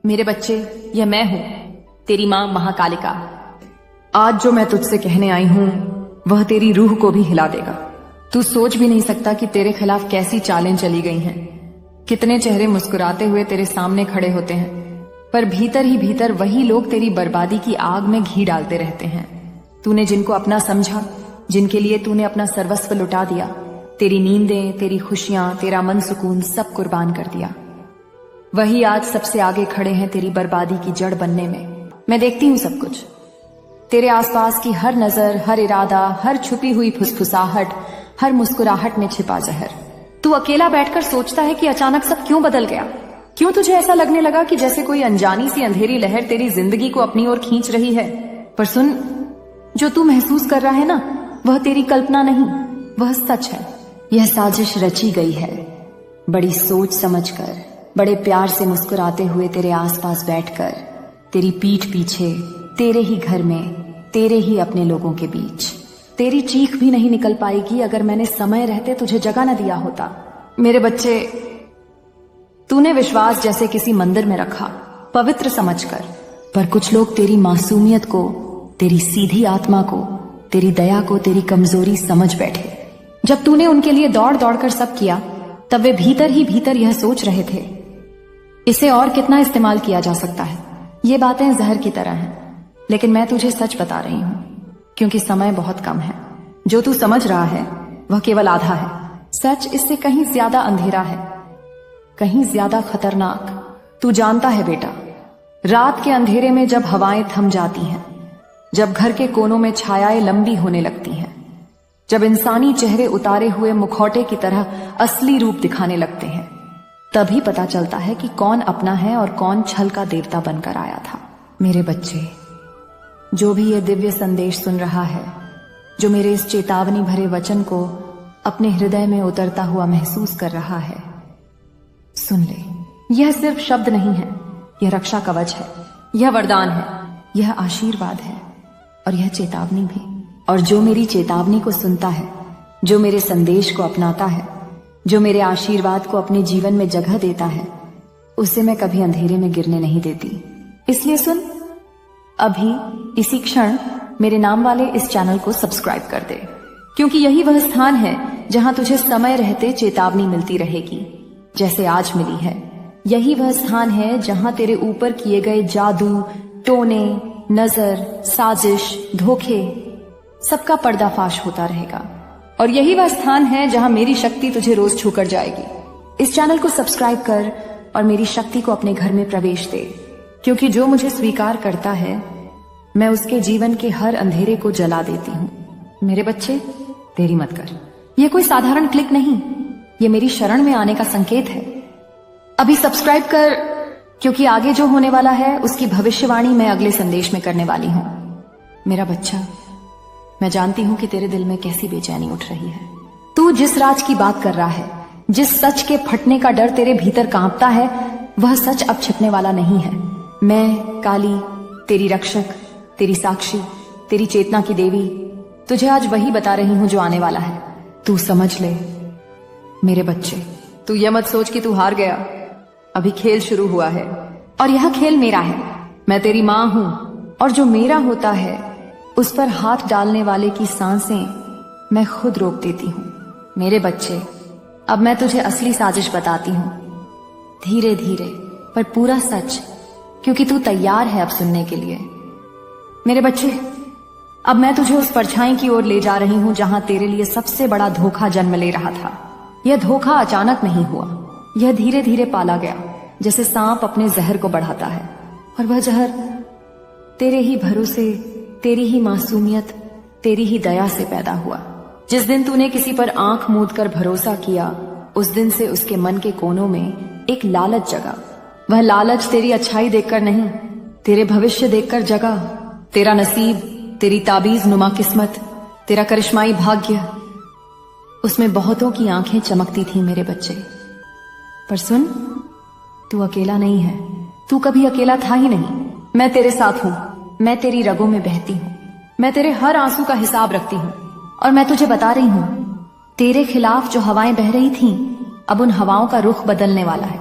मेरे बच्चे, यह मैं हूं, तेरी मां महाकालिका। आज जो मैं तुझसे कहने आई हूं वह तेरी रूह को भी हिला देगा। तू सोच भी नहीं सकता कि तेरे खिलाफ कैसी चालें चली गई हैं। कितने चेहरे मुस्कुराते हुए तेरे सामने खड़े होते हैं, पर भीतर ही भीतर वही लोग तेरी बर्बादी की आग में घी डालते रहते हैं। तूने जिनको अपना समझा, जिनके लिए तूने अपना सर्वस्व लुटा दिया, तेरी नींदें, तेरी खुशियां, तेरा मन सुकून सब कुर्बान कर दिया, वही आज सबसे आगे खड़े हैं तेरी बर्बादी की जड़ बनने में। मैं देखती हूं सब कुछ, तेरे आसपास की हर नजर, हर इरादा, हर छुपी हुई फुसफुसाहट, हर मुस्कुराहट में छिपा जहर। तू अकेला बैठकर सोचता है कि अचानक सब क्यों बदल गया। क्यों तुझे ऐसा लगने लगा कि जैसे कोई अनजानी सी अंधेरी लहर तेरी जिंदगी को अपनी ओर खींच रही है। पर सुन, जो तू महसूस कर रहा है ना, वह तेरी कल्पना नहीं, वह सच है। यह साजिश रची गई है, बड़ी सोच समझकर, बड़े प्यार से मुस्कुराते हुए तेरे आसपास बैठकर, तेरी पीठ पीछे, तेरे ही घर में, तेरे ही अपने लोगों के बीच। तेरी चीख भी नहीं निकल पाएगी अगर मैंने समय रहते तुझे जगह न दिया होता। मेरे बच्चे, तूने विश्वास जैसे किसी मंदिर में रखा, पवित्र समझकर, पर कुछ लोग तेरी मासूमियत को, तेरी सीधी आत्मा को, तेरी दया को तेरी कमजोरी समझ बैठे। जब तूने उनके लिए दौड़ दौड़ कर सब किया, तब वे भीतर ही भीतर यह सोच रहे थे, इसे और कितना इस्तेमाल किया जा सकता है। ये बातें जहर की तरह हैं, लेकिन मैं तुझे सच बता रही हूं, क्योंकि समय बहुत कम है। जो तू समझ रहा है वह केवल आधा है। सच इससे कहीं ज्यादा अंधेरा है, कहीं ज्यादा खतरनाक। तू जानता है बेटा, रात के अंधेरे में जब हवाएं थम जाती हैं, जब घर के कोनों में छायाएं लंबी होने लगती हैं, जब इंसानी चेहरे उतारे हुए मुखौटे की तरह असली रूप दिखाने लगते हैं, तभी पता चलता है कि कौन अपना है और कौन छल का देवता बनकर आया था। मेरे बच्चे, जो भी ये दिव्य संदेश सुन रहा है, जो मेरे इस चेतावनी भरे वचन को अपने हृदय में उतरता हुआ महसूस कर रहा है, सुन ले। यह सिर्फ शब्द नहीं है, यह रक्षा कवच है, यह वरदान है, यह आशीर्वाद है, और यह चेतावनी भी। और जो मेरी चेतावनी को सुनता है, जो मेरे संदेश को अपनाता है, जो मेरे आशीर्वाद को अपने जीवन में जगह देता है, उसे मैं कभी अंधेरे में गिरने नहीं देती। इसलिए सुन, अभी इसी क्षण मेरे नाम वाले इस चैनल को सब्सक्राइब कर दे, क्योंकि यही वह स्थान है जहां तुझे समय रहते चेतावनी मिलती रहेगी, जैसे आज मिली है। यही वह स्थान है जहां तेरे ऊपर किए गए जादू, टोने, नजर, साजिश, धोखे, सबका पर्दाफाश होता रहेगा। और यही वह स्थान है जहां मेरी शक्ति तुझे रोज छूकर जाएगी। इस चैनल को सब्सक्राइब कर और मेरी शक्ति को अपने घर में प्रवेश दे, क्योंकि जो मुझे स्वीकार करता है, मैं उसके जीवन के हर अंधेरे को जला देती हूँ। मेरे बच्चे, देरी मत कर। यह कोई साधारण क्लिक नहीं, यह मेरी शरण में आने का संकेत है। अभी सब्सक्राइब कर, क्योंकि आगे जो होने वाला है उसकी भविष्यवाणी मैं अगले संदेश में करने वाली हूँ। मेरा बच्चा, मैं जानती हूं कि तेरे दिल में कैसी बेचैनी उठ रही है। तू जिस राज की बात कर रहा है, जिस सच के फटने का डर तेरे भीतर कांपता है, वह सच अब छिपने वाला नहीं है। मैं काली, तेरी रक्षक, तेरी साक्षी, तेरी चेतना की देवी, तुझे आज वही बता रही हूं जो आने वाला है। तू समझ ले मेरे बच्चे। तू यह मत सोच कि तू हार गया, अभी खेल शुरू हुआ है, और यह खेल मेरा है। मैं तेरी मां हूं, और जो मेरा होता है उस पर हाथ डालने वाले की सांसें मैं खुद रोक देती हूं। मेरे बच्चे, अब मैं तुझे असली साजिश बताती हूं, धीरे धीरे पर पूरा सच, क्योंकि तू तैयार है अब सुनने के लिए। मेरे बच्चे, अब मैं तुझे उस परछाई की ओर ले जा रही हूं जहां तेरे लिए सबसे बड़ा धोखा जन्म ले रहा था। यह धोखा अचानक नहीं हुआ, यह धीरे धीरे पाला गया, जैसे सांप अपने जहर को बढ़ाता है। और वह जहर तेरे ही भरोसे, तेरी ही मासूमियत, तेरी ही दया से पैदा हुआ। जिस दिन तूने किसी पर आंख मूंद कर भरोसा किया, उस दिन से उसके मन के कोनों में एक लालच जगा। वह लालच तेरी अच्छाई देखकर नहीं, तेरे भविष्य देखकर जगा। तेरा नसीब, तेरी ताबीज नुमा किस्मत, तेरा करिश्माई भाग्य, उसमें बहुतों की आंखें चमकती थी मेरे बच्चे। पर सुन, तू अकेला नहीं है, तू कभी अकेला था ही नहीं। मैं तेरे साथ हूं, मैं तेरी रगों में बहती हूं, मैं तेरे हर आंसू का हिसाब रखती हूं। और मैं तुझे बता रही हूं, तेरे खिलाफ जो हवाएं बह रही थीं, अब उन हवाओं का रुख बदलने वाला है।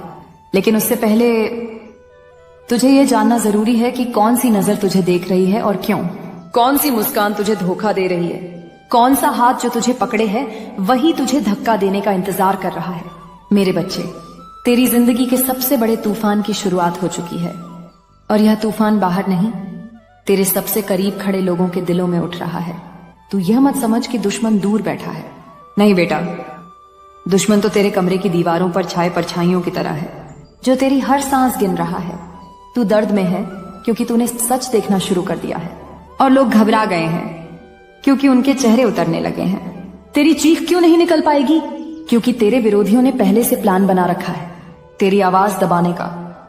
लेकिन उससे पहले तुझे ये जानना जरूरी है कि कौन सी नजर तुझे देख रही है और क्यों। कौन सी मुस्कान तुझे धोखा दे रही है। कौन सा हाथ जो तुझे पकड़े है वही तुझे धक्का देने का इंतजार कर रहा है। मेरे बच्चे, तेरी जिंदगी के सबसे बड़े तूफान की शुरुआत हो चुकी है और यह तूफान बाहर नहीं, तेरे सबसे करीब खड़े लोगों के दिलों में उठ रहा है। तू यह मत समझ कि दुश्मन दूर बैठा है। नहीं बेटा, दुश्मन तो तेरे कमरे की दीवारों पर छाए परछाइयों की तरह है, जो तेरी हर सांस गिन रहा है। तू दर्द में है क्योंकि तूने सच देखना शुरू कर दिया है और लोग घबरा गए हैं क्योंकि उनके चेहरे उतरने लगे हैं। तेरी चीख क्यों नहीं निकल पाएगी? क्योंकि तेरे विरोधियों ने पहले से प्लान बना रखा है, तेरी आवाज दबाने का,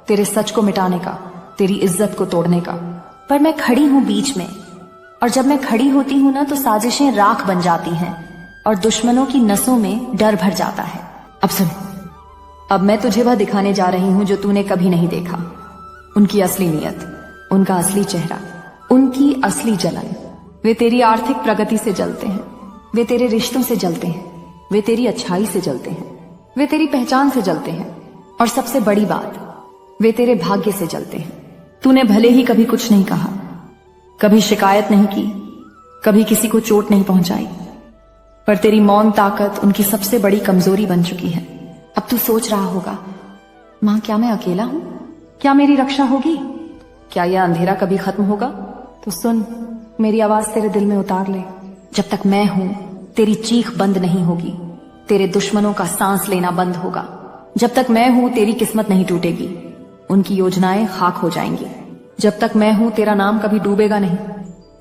तेरे सच को मिटाने का, तेरी इज्जत को तोड़ने का। पर मैं खड़ी हूं बीच में, और जब मैं खड़ी होती हूं ना तो साजिशें राख बन जाती हैं और दुश्मनों की नसों में डर भर जाता है। अब सुन, अब मैं तुझे वह दिखाने जा रही हूं जो तूने कभी नहीं देखा। उनकी असली नीयत, उनका असली चेहरा, उनकी असली जलन। वे तेरी आर्थिक प्रगति से जलते हैं, वे तेरे रिश्तों से जलते हैं, वे तेरी अच्छाई से जलते हैं, वे तेरी पहचान से जलते हैं, और सबसे बड़ी बात, वे तेरे भाग्य से जलते हैं। तूने भले ही कभी कुछ नहीं कहा, कभी शिकायत नहीं की, कभी किसी को चोट नहीं पहुंचाई, पर तेरी मौन ताकत उनकी सबसे बड़ी कमजोरी बन चुकी है। अब तू सोच रहा होगा, मां क्या मैं अकेला हूं? क्या मेरी रक्षा होगी? क्या यह अंधेरा कभी खत्म होगा? तो सुन, मेरी आवाज तेरे दिल में उतार ले। जब तक मैं हूं, तेरी चीख बंद नहीं होगी, तेरे दुश्मनों का सांस लेना बंद होगा। जब तक मैं हूं, तेरी किस्मत नहीं टूटेगी, उनकी योजनाएं खाक हो जाएंगी। जब तक मैं हूं, तेरा नाम कभी डूबेगा नहीं।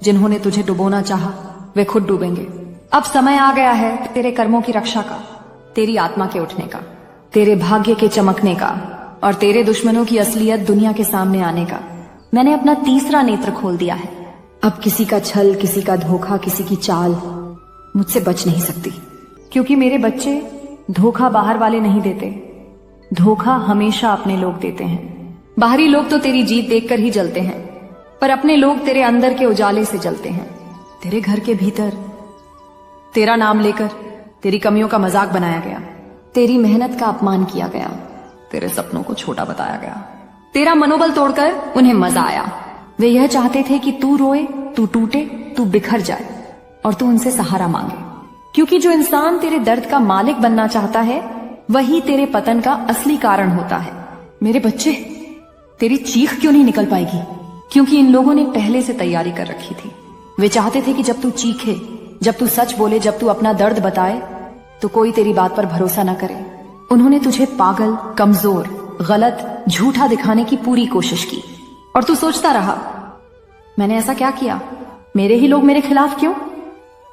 जिन्होंने तुझे डुबोना चाहा, वे खुद डूबेंगे। अब समय आ गया है तेरे कर्मों की रक्षा का, तेरी आत्मा के उठने का, तेरे भाग्य के चमकने का, और तेरे दुश्मनों की असलियत दुनिया के सामने आने का। मैंने अपना तीसरा नेत्र खोल दिया है। अब किसी का छल, किसी का धोखा, किसी की चाल मुझसे बच नहीं सकती, क्योंकि मेरे बच्चे, धोखा बाहर वाले नहीं देते, धोखा हमेशा अपने लोग देते हैं। बाहरी लोग तो तेरी जीत देखकर ही जलते हैं, पर अपने लोग तेरे अंदर के उजाले से जलते हैं। तेरे घर के भीतर तेरा नाम लेकर तेरी कमियों का मजाक बनाया गया, तेरी मेहनत का अपमान किया गया, तेरे सपनों को छोटा बताया गया, तेरा मनोबल तोड़कर उन्हें मजा आया। वे यह चाहते थे कि तू रोए, तू टूटे, तू बिखर जाए और तू उनसे सहारा मांगे, क्योंकि जो इंसान तेरे दर्द का मालिक बनना चाहता है वही तेरे पतन का असली कारण होता है। मेरे बच्चे, तेरी चीख क्यों नहीं निकल पाएगी? क्योंकि इन लोगों ने पहले से तैयारी कर रखी थी। वे चाहते थे कि जब तू चीखे, जब तू सच बोले, जब तू अपना दर्द बताए तो कोई तेरी बात पर भरोसा न करे। उन्होंने तुझे पागल, कमजोर, गलत, झूठा दिखाने की पूरी कोशिश की, और तू सोचता रहा, मैंने ऐसा क्या किया? मेरे ही लोग मेरे खिलाफ क्यों?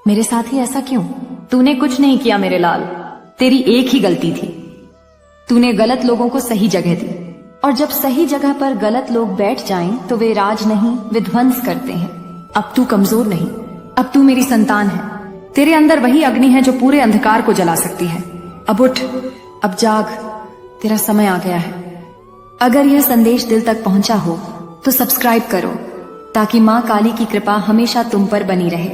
मेरे साथ ही ऐसा क्यों? तूने कुछ नहीं किया मेरे लाल, तेरी एक ही गलती थी। तूने गलत लोगों को सही जगह दी, और जब सही जगह पर गलत लोग बैठ जाएं तो वे राज नहीं, विध्वंस करते हैं। अब तू कमजोर नहीं, अब तू मेरी संतान है। तेरे अंदर वही अग्नि है जो पूरे अंधकार को जला सकती है। अब उठ, अब जाग, तेरा समय आ गया है। अगर यह संदेश दिल तक पहुंचा हो तो सब्सक्राइब करो, ताकि मां काली की कृपा हमेशा तुम पर बनी रहे।